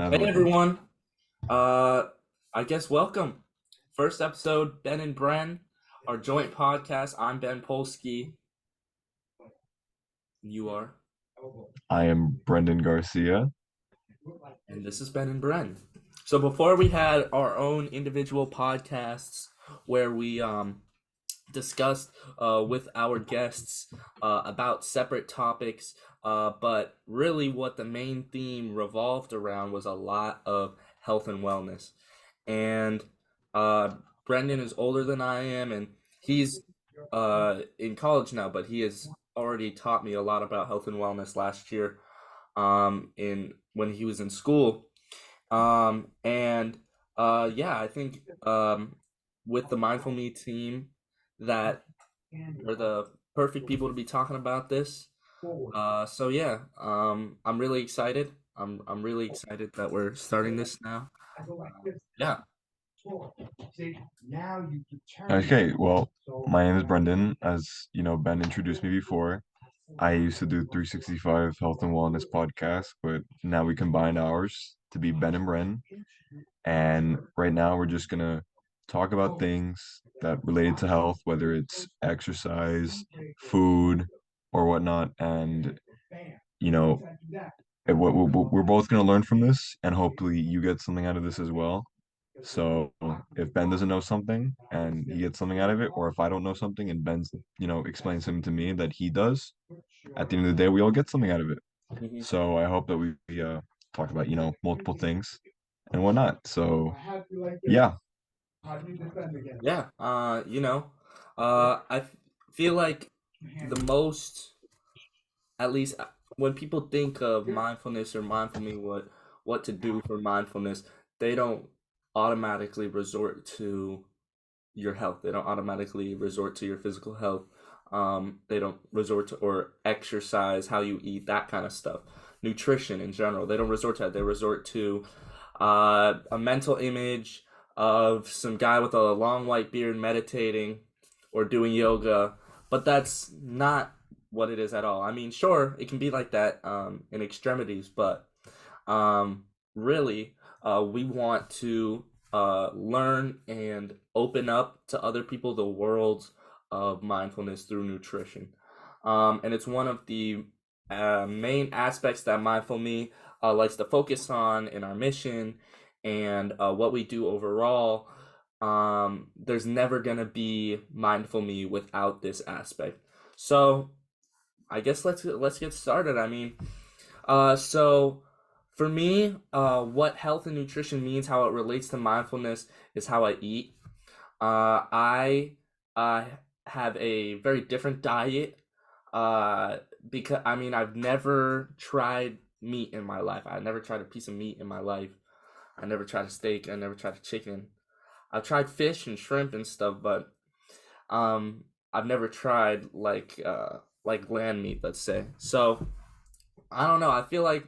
How's it Hey looking? everyone. Uh I guess welcome. First episode, Ben and Bren, our joint podcast. I'm Ben Polsky. You are. I am Brendan Garcia. And this is Ben and Bren. So before we had our own individual podcasts where we discussed with our guests about separate topics, but really what the main theme revolved around was a lot of health and wellness. And uh, Brendan is older than I am, and he's in college now, but he has already taught me a lot about health and wellness last year in when he was in school. And yeah, I think with the Mindful Me team that we're the perfect people to be talking about this. So yeah, I'm really excited. I'm really excited that we're starting this now. Yeah. Okay, well, my name is Brendan. As you know, Ben introduced me before. I used to do 365 Health and Wellness podcast, but now we combined ours to be Ben and Bren. And right now we're just gonna talk about things that related to health, whether it's exercise, food, or whatnot. And you know, we're both gonna learn from this, and hopefully you get something out of this as well. So if Ben doesn't know something and he gets something out of it, or if I don't know something and Ben's, explains something to me that he does, at the end of the day, we all get something out of it. Hmm. So I hope that we talk about, multiple things and whatnot. So yeah. Yeah. Feel like the most, at least when people think of mindfulness or mindful me, what to do for mindfulness, they don't automatically resort to your health. They don't automatically resort to your physical health. They don't resort to or exercise, how you eat, that kind of stuff. Nutrition in general. They don't resort to that. They resort to a mental image of some guy with a long white beard meditating or doing yoga, but that's not what it is at all. I mean, sure, it can be like that in extremities, but um, really, we want to learn and open up to other people the world of mindfulness through nutrition. And it's one of the main aspects that Mindful Me likes to focus on in our mission and what we do overall. There's never gonna be Mindful Me without this aspect. So I guess let's get started. I mean, so for me, what health and nutrition means, how it relates to mindfulness, is how I eat. I uh, have a very different diet because I mean I've never tried meat in my life. I never tried a piece of meat in my life. I never tried a steak. I never tried a chicken. I've tried fish and shrimp and stuff, but I've never tried like land meat, let's say. So I don't know. I feel like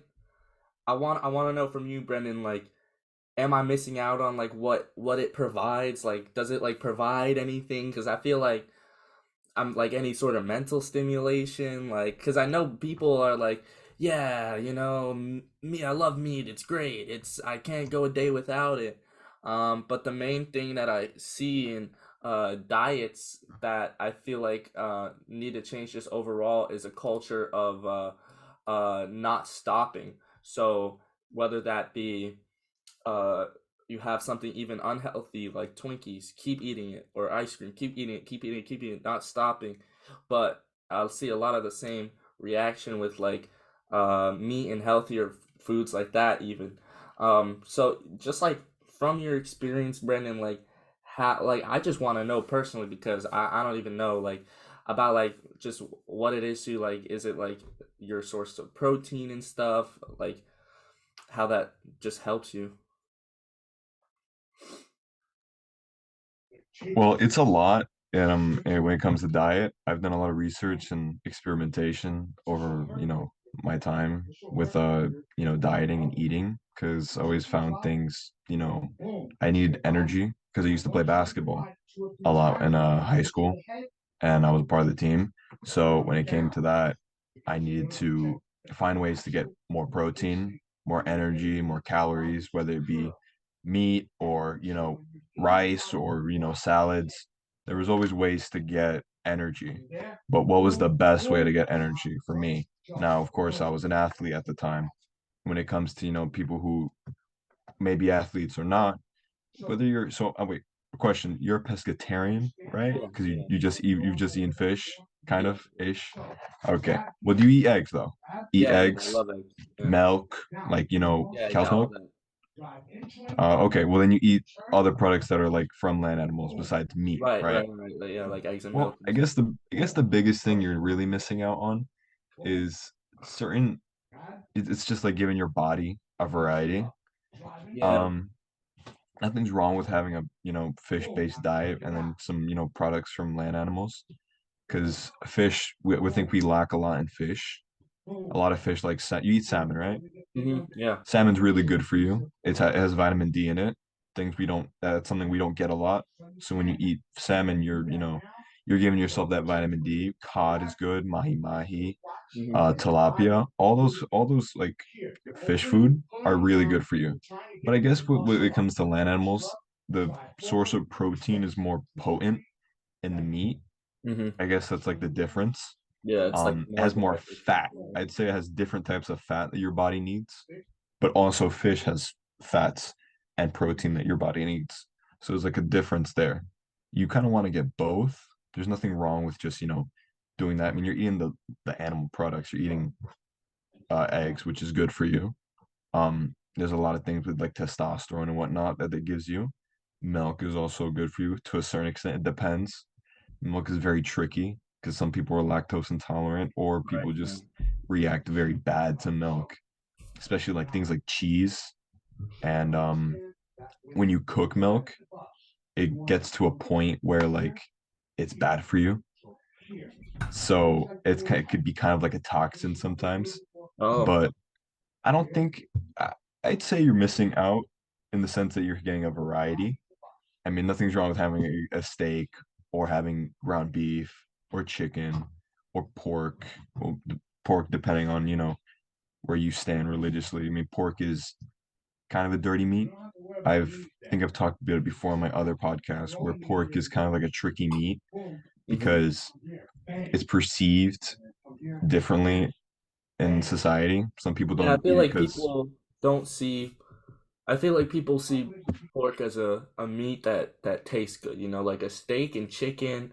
I want to know from you, Brendan. Like, am I missing out on like what it provides? Like, does it like provide anything? Because I feel like I'm like any sort of mental stimulation. Like, because I know people are like, yeah, me, I love meat. It's great. I can't go a day without it. But the main thing that I see in diets that I feel like need to change just overall is a culture of not stopping. So whether that be uh, you have something even unhealthy like Twinkies, keep eating it, or ice cream, keep eating it, keep eating it, keep eating it, not stopping. But I'll see a lot of the same reaction with like meat and healthier foods like that even. So just like from your experience, Brendan, like how like I just want to know personally because I don't even know like about like just what it is to you. Like is it like your source of protein and stuff, like how that just helps you? Well, it's a lot. And when it comes to diet, I've done a lot of research and experimentation over, my time with dieting and eating because I always found things, I needed energy because I used to play basketball a lot in high school and I was part of the team. So when it came to that, I needed to find ways to get more protein more energy, more calories, whether it be meat or, rice or, salads. There was always ways to get energy. But what was the best way to get energy for me? Now, of course, I was an athlete at the time. When it comes to, people who may be athletes or not, whether you're so wait, question, you're a pescatarian, right? Yeah, Because yeah, you've just eaten fish, kind yeah, of ish. Okay. Well, do you eat eggs though? Eat yeah, yeah. I eggs, love eggs. Yeah, milk, like yeah, cow's all milk? that. Okay, well then you eat other products that are like from land animals besides meat, Right, right? right, right. Like, yeah, like eggs and Well, milk and I stuff. guess the I guess the biggest thing you're really missing out on is certain it's just like giving your body a variety. Yeah. Um, Nothing's wrong with having a, fish-based diet and then some, products from land animals. Because fish, we think we lack a lot in fish. A lot of fish, like you eat salmon, right? Yeah. Salmon's really good for you. It has vitamin D in it. Things we don't. That's something we don't get a lot. So when you eat salmon, you're giving yourself that vitamin D. Cod is good. Mahi mahi, Hmm. tilapia. All those like fish food are really good for you. But I guess when it comes to land animals, the source of protein is more potent in the meat. Hmm. I guess that's like the difference. Yeah, it's like It more has more beneficial. fat. I'd say it has different types of fat that your body needs, but also fish has fats and protein that your body needs. So there's like a difference there. You kind of want to get both. There's nothing wrong with just, doing that. I mean, you're eating the animal products. You're eating eggs, which is good for you. There's a lot of things with like testosterone and whatnot that it gives you. Milk is also good for you to a certain extent. It depends. Milk is very tricky because some people are lactose intolerant or Right. people Yeah. just react very bad to milk, especially like things like cheese. And when you cook milk, it gets to a point where like it's bad for you. So it could be kind of like a toxin sometimes. Oh. But I don't think I'd say you're missing out in the sense that you're getting a variety. I mean, nothing's wrong with having a steak or having ground beef or chicken or pork. Well, pork, depending on, where you stand religiously. I mean, pork is kind of a dirty meat. I think I've talked about it before on my other podcast where pork is kind of like a tricky meat Hmm. because it's perceived differently in society. Some people Yeah, I don't feel eat it like because people don't see. I feel like people see pork as a meat that tastes good. You know, like a steak and chicken.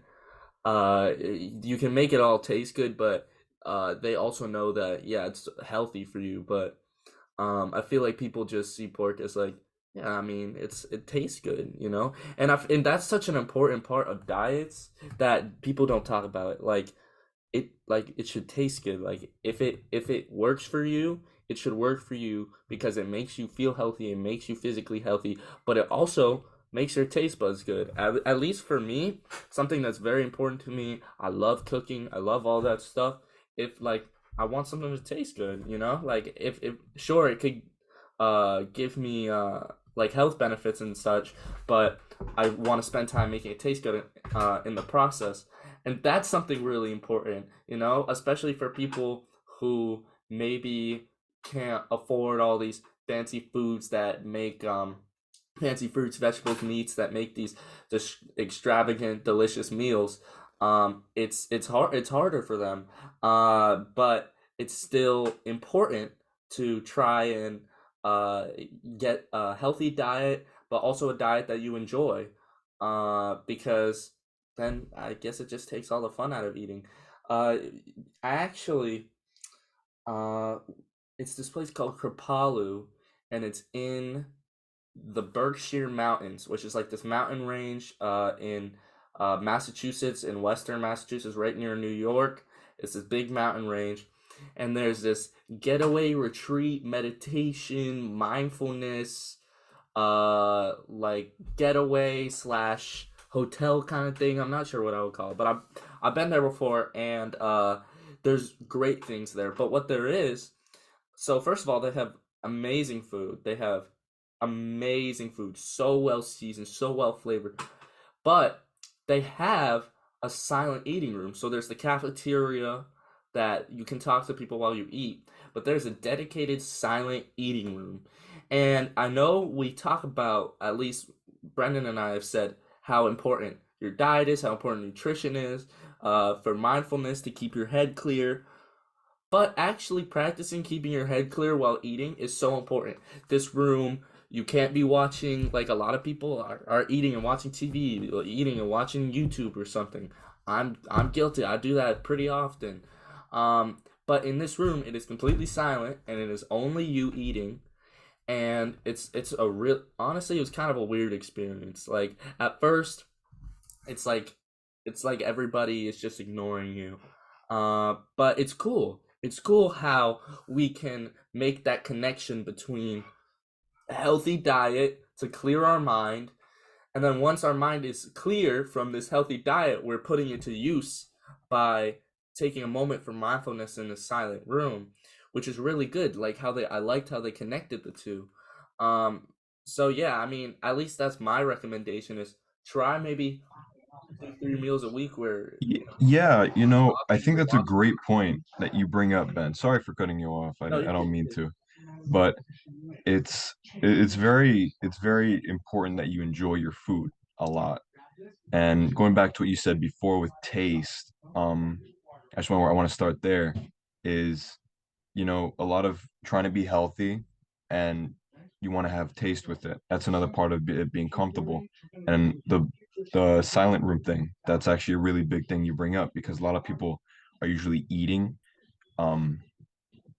You can make it all taste good, but they also know that yeah, it's healthy for you. But I feel like people just see pork as like, yeah, I mean, it tastes good, you know, and that's such an important part of diets that people don't talk about. Like it should taste good. Like if it works for you, it should work for you because it makes you feel healthy, it makes you physically healthy, but it also makes your taste buds good. At least for me, something that's very important to me. I love cooking. I love all that stuff. If like I want something to taste good, you know? Like if sure it could give me like health benefits and such, but I want to spend time making it taste good in the process. And that's something really important, you know, especially for people who maybe can't afford all these fancy foods that make fancy fruits, vegetables, meats that make these extravagant, delicious meals. It's harder for them, but it's still important to try and uh, get a healthy diet, but also a diet that you enjoy, because then I guess it just takes all the fun out of eating. I actually, uh, it's this place called Kripalu, and it's in the Berkshire Mountains, which is like this mountain range in Massachusetts, in western Massachusetts, right near New York. It's this big mountain range, and there's this getaway retreat, meditation, mindfulness, like getaway slash hotel kind of thing. I'm not sure what I would call it, but I've been there before, and there's great things there. But what there is, so first of all, they have amazing food. They have amazing food, so well seasoned, so well flavored. But they have a silent eating room. So there's the cafeteria that you can talk to people while you eat. but there's a dedicated silent eating room. And I know we talk about, at least Brendan and I have said, how important your diet is, how important nutrition is, for mindfulness to keep your head clear. But actually practicing keeping your head clear while eating is so important. This room, you can't be watching, like a lot of people are eating and watching TV, or eating and watching YouTube or something. I'm guilty. I do that pretty often. But in this room, it is completely silent and it is only you eating. And it's a real, honestly, it was kind of a weird experience. Like at first, it's like it's like everybody is just ignoring you. But it's cool. It's cool how we can make that connection between a healthy diet to clear our mind, and then once our mind is clear from this healthy diet, we're putting it to use by taking a moment for mindfulness in a silent room, which is really good. Like how they, I liked how they connected the two. Um, so yeah, I mean, at least that's my recommendation is try maybe 2, 3 meals a week where Yeah, I talking think or that's a watching. great point that you bring up, Ben. Sorry for cutting you off. No, I you're don't good. mean to, but it's very important that you enjoy your food a lot. And going back to what you said before with taste, I want to start there is, a lot of trying to be healthy and you want to have taste with it. That's another part of it being comfortable. And the silent room thing, that's actually a really big thing you bring up because a lot of people are usually eating. Um,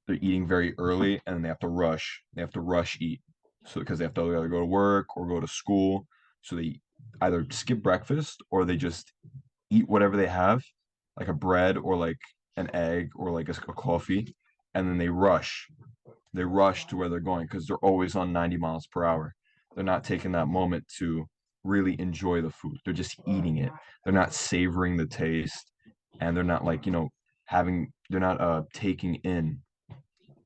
they're eating very early and they have to rush. They have to rush eat. So because they have to either go to work or go to school. So they either skip breakfast or they just eat whatever they have, like a bread or like an egg or like a coffee, and then they rush. They rush to where they're going because they're always on 90 miles per hour. They're not taking that moment to really enjoy the food. They're just eating it. They're not savoring the taste, and they're not like, they're not taking in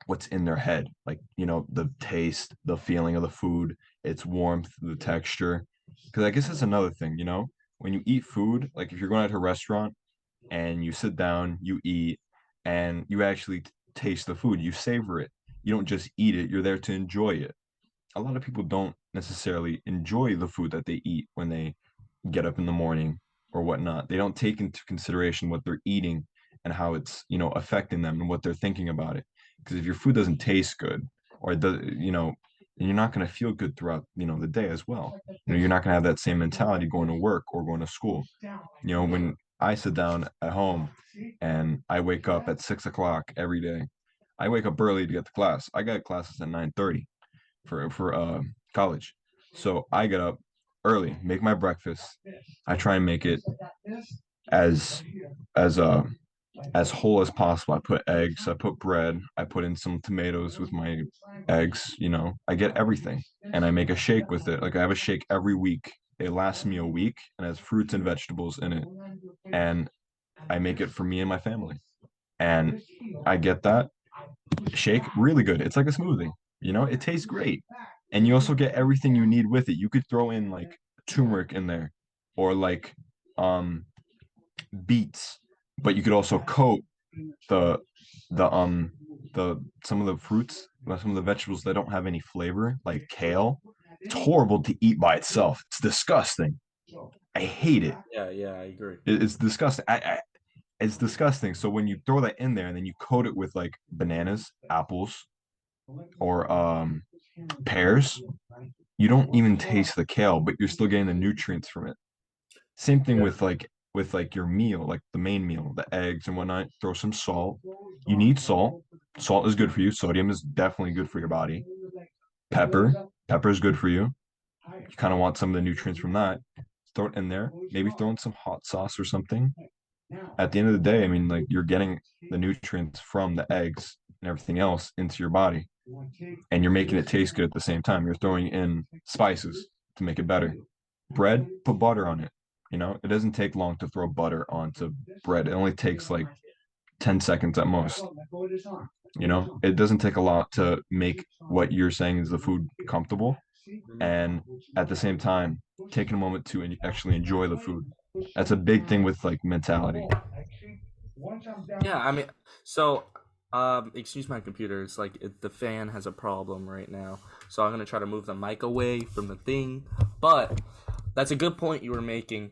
what's in their head, like, the taste, the feeling of the food, its warmth, the texture. Because I guess that's another thing, when you eat food, like if you're going out to a restaurant and you sit down, you eat, and you actually taste the food, you savor it. You don't just eat it, you're there to enjoy it. A lot of people don't necessarily enjoy the food that they eat when they get up in the morning or whatnot. They don't take into consideration what they're eating and how it's, affecting them and what they're thinking about it. Because if your food doesn't taste good or it does, then you're not going to feel good throughout, the day as well. You're not going to have that same mentality going to work or going to school. When I sit down at home and I wake up at 6 o'clock every day, I wake up early to get to class. I got classes at 9:30 for college. So I get up early, make my breakfast. I try and make it as as uh as whole as possible. I put eggs, I put bread, I put in some tomatoes with my eggs, I get everything and I make a shake with it. Like I have a shake every week. It lasts me a week and has fruits and vegetables in it. And I make it for me and my family. And I get that shake really good. It's like a smoothie. It tastes great. And you also get everything you need with it. You could throw in like turmeric in there or like um beets, but you could also coat the the the some of the fruits, some of the vegetables that don't have any flavor, like kale. It's horrible to eat by itself. It's disgusting. I hate it. Yeah, yeah, I agree. It's disgusting. It's disgusting. So when you throw that in there and then you coat it with like bananas, apples, or pears, you don't even taste the kale, but you're still getting the nutrients from it. Same thing Yeah. with like your meal, like the main meal, the eggs and whatnot. Throw some salt. You need salt. Salt is good for you. Sodium is definitely good for your body. Pepper, pepper is good for you. You kind of want some of the nutrients from that. Throw it in there. Maybe throw in some hot sauce or something. At the end of the day, I mean, like you're getting the nutrients from the eggs and everything else into your body, and you're making it taste good at the same time. You're throwing in spices to make it better. Bread, put butter on it. It doesn't take long to throw butter onto bread. It only takes like 10 seconds at most. It doesn't take a lot to make what you're saying is the food comfortable. Mhm. And at the same time, taking a moment to actually enjoy the food. That's a big thing with like mentality. Yeah, I mean, so Excuse my computer. It's like the fan has a problem right now, so I'm gonna try to move the mic away from the thing. But that's a good point you were making.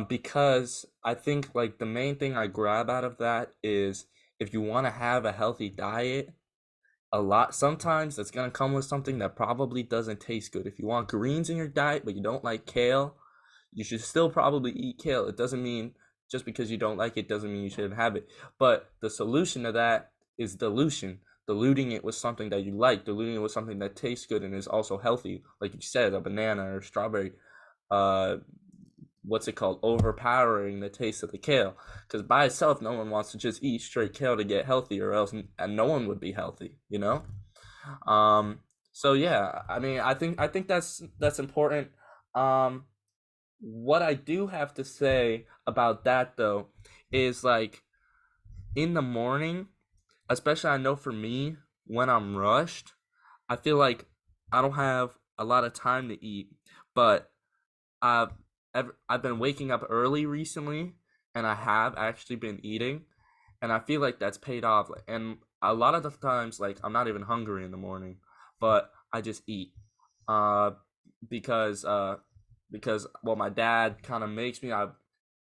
Because I think like the main thing I grab out of that is if you want to have a healthy diet, a lot sometimes it's gonna come with something that probably doesn't taste good. If you want greens in your diet but you don't like kale, you should still probably eat kale. It doesn't mean just because you don't like it doesn't mean you shouldn't have it. But the solution to that is dilution. Diluting it with something that you like, diluting it with something that tastes good and is also healthy, like you said, a banana or strawberry. Uh, what's it called? Overpowering the taste of the kale. Because by itself, no one wants to just eat straight kale to get healthy, or else and no one would be healthy. You know. Um. So yeah, I mean, I think that's important. Um what I do have to say about that though is like in the morning, especially I know for me when I'm rushed, I feel like I don't have a lot of time to eat, but I've I've been waking up early recently and I have actually been eating and I feel like that's paid off. And a lot of the times, like I'm not even hungry in the morning, but I just eat, uh, because well, my dad kind of makes me. I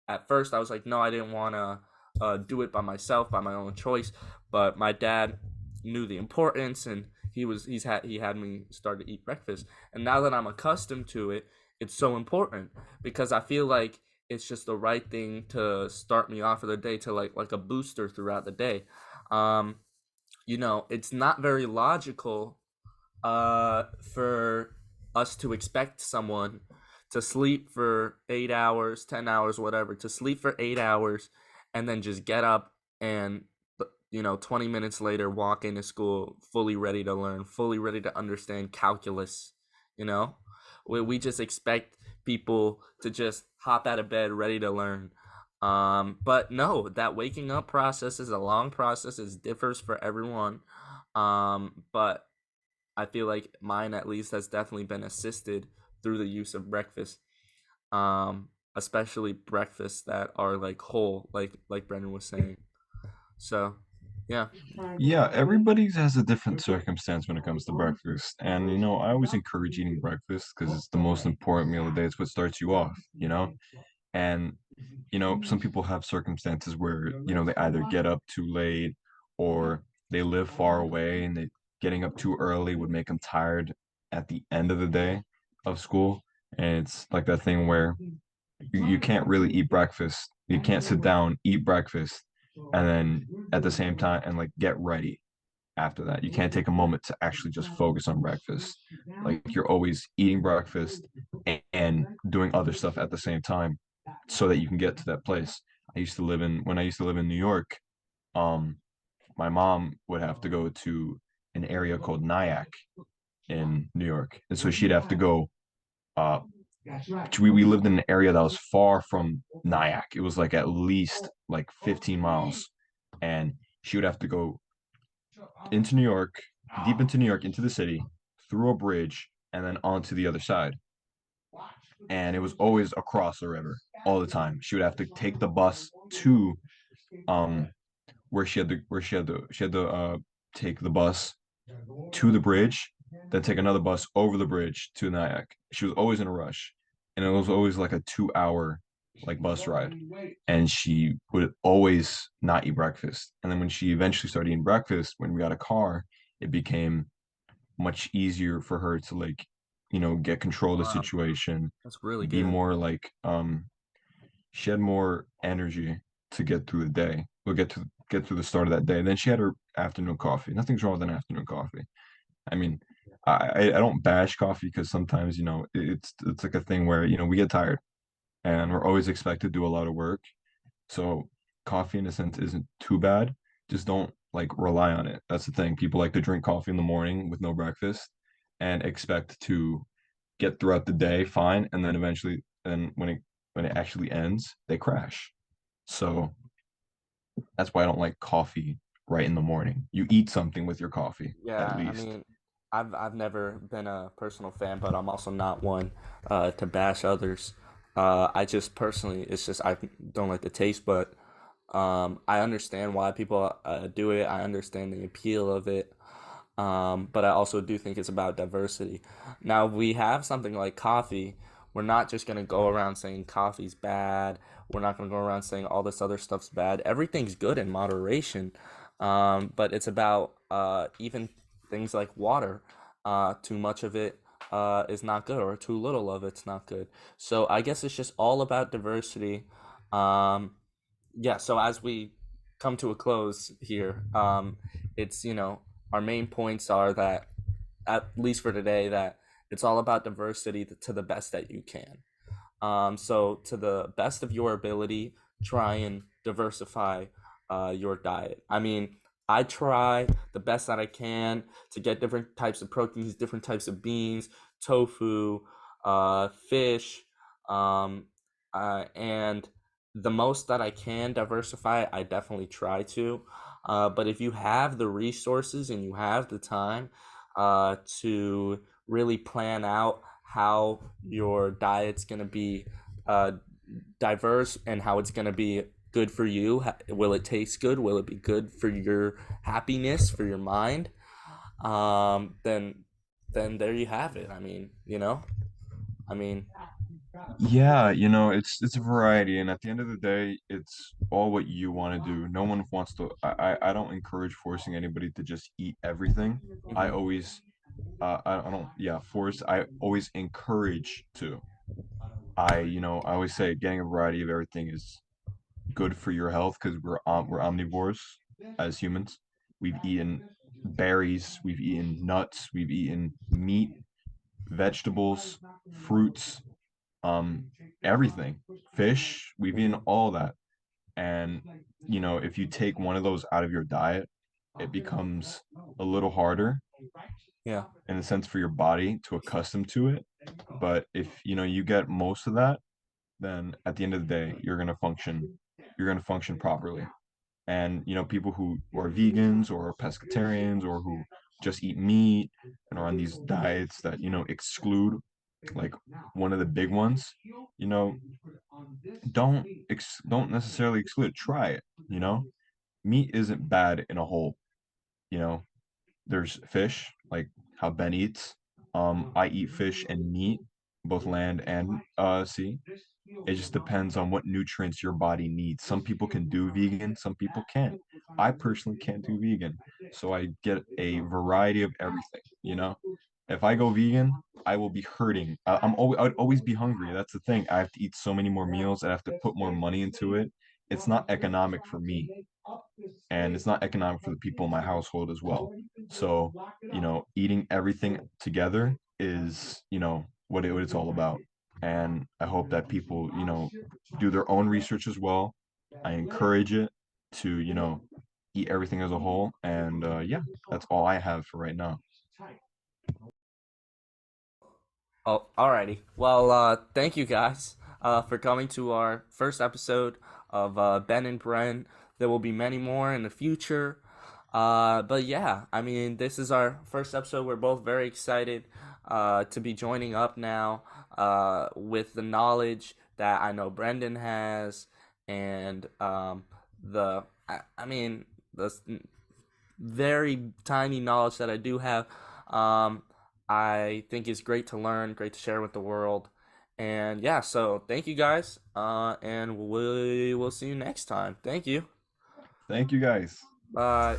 At first I was like, no, I didn't want to do it by myself, by my own choice, but my dad knew the importance, and he had me start to eat breakfast, and now that I'm accustomed to it, it's so important because I feel like it's just the right thing to start me off of the day to like a booster throughout the day. Um, it's not very logical for us to expect someone to sleep for 8 hours, 10 hours, whatever, to sleep for 8 hours and then just get up and 20 minutes later walk into school fully ready to learn, fully ready to understand calculus, you know? We just expect people to just hop out of bed ready to learn. But no, that waking up process is a long process. It differs for everyone. But I feel like mine at least has definitely been assisted through the use of breakfast. Especially breakfasts that are like whole, like Brendan was saying. So, yeah. Yeah, everybody's has a different circumstance when it comes to breakfast. And, I always encourage eating breakfast because it's the most important meal of the day. It's what starts you off. And, some people have circumstances where, they either get up too late or they live far away and getting up too early would make them tired at the end of the day of school. And it's like that thing where you can't really eat breakfast. You can't sit down, eat breakfast, and then at the same time and like get ready after that. You can't take a moment to actually just focus on breakfast. Like you're always eating breakfast and doing other stuff at the same time so that you can get to that place. When I used to live in New York, um, my mom would have to go to an area called Nyack in New York. And so she'd have to go uh we lived in an area that was far from Nyack. It was like at least like 15 miles. And she would have to go into New York, deep into New York, into the city, through a bridge, and then onto the other side. And it was always across the river all the time. She would have to take the bus to um where she had to take the bus to the bridge, then take another bus over the bridge to Nyack. She was always in a rush, and it was always like a 2 hour like bus ride. And she would always not eat breakfast. And then when she eventually started eating breakfast, when we got a car, it became much easier for her to like, get control of the Wow, situation, that's really be good. more like she had more energy to get through the day. We'll get through the start of that day. And then she had her afternoon coffee. Nothing's wrong with an afternoon coffee. I mean, I don't bash coffee because sometimes, it's like a thing where, we get tired and we're always expected to do a lot of work. So coffee in a sense isn't too bad. Just don't like rely on it. That's the thing. People like to drink coffee in the morning with no breakfast and expect to get throughout the day fine, and then eventually, and when it actually ends, they crash. So that's why I don't like coffee right in the morning. You eat something with your coffee, at Yeah, I least. mean, I've never been a personal fan, but I'm also not one to bash others. I just personally, it's just I don't like the taste, but I understand why people do it. I understand the appeal of it. But I also do think it's about diversity. Now, if we have something like coffee, we're not just going to go around saying coffee's bad. We're not going to go around saying all this other stuff's bad. Everything's good in moderation. But it's about even things like water. Too much of it is not good, or too little of it's not good. So I guess it's just all about diversity. Um, yeah, so as we come to a close here, it's, our main points are that, at least for today, that it's all about diversity to the best that you can. So to the best of your ability, try and diversify your diet. I mean, I try the best that I can to get different types of proteins, different types of beans, tofu, fish, um, and the most that I can diversify, I definitely try to. But if you have the resources and you have the time to really plan out how your diet's going to be uh, diverse and how it's going to be good for you. Will it taste good? Will it be good for your happiness, for your mind? Then there you have it. I mean, I mean, Yeah, it's a variety, and at the end of the day, it's all what you want to do. No one wants to. I don't encourage forcing anybody to just eat everything. I mhm. always, I don't, yeah, force. I always encourage to. I always say getting a variety of everything is good for your health because we're omnivores as humans. We've eaten berries, we've eaten nuts, we've eaten meat, vegetables, fruits, um, everything, fish. We've eaten all that, and if you take one of those out of your diet, it becomes a little harder Yeah. in a sense for your body to accustom to it. But if you get most of that, then at the end of the day, you're gonna function properly. And people who are vegans or pescatarians or who just eat meat and are on these diets that exclude like one of the big ones, you know, don't necessarily exclude it. Try it. Meat isn't bad in a whole. You know, there's fish, like how Ben eats. I eat fish and meat, both land and sea. It just depends on what nutrients your body needs. Some people can do vegan, some people can't. I personally can't do vegan, so I get a variety of everything. If I go vegan, I will be hurting. I'd always be hungry. That's the thing. I have to eat so many more meals. I have to put more money into it. It's not economic for me, and it's not economic for the people in my household as well. So, eating everything together is, what it's all about. And I hope that people, do their own research as well. I encourage it to, eat everything as a whole. And yeah, that's all I have for right now. Oh, alrighty. Well, thank you guys for coming to our first episode of Ben and Bren. There will be many more in the future. But yeah, I mean, this is our first episode. We're both very excited to be joining up now with the knowledge that I know Brendan has, and I mean, the very tiny knowledge that I do have. Um, I think is great to learn, great to share with the world. And yeah, so thank you guys, and we will see you next time. Thank you. Thank you guys. Bye.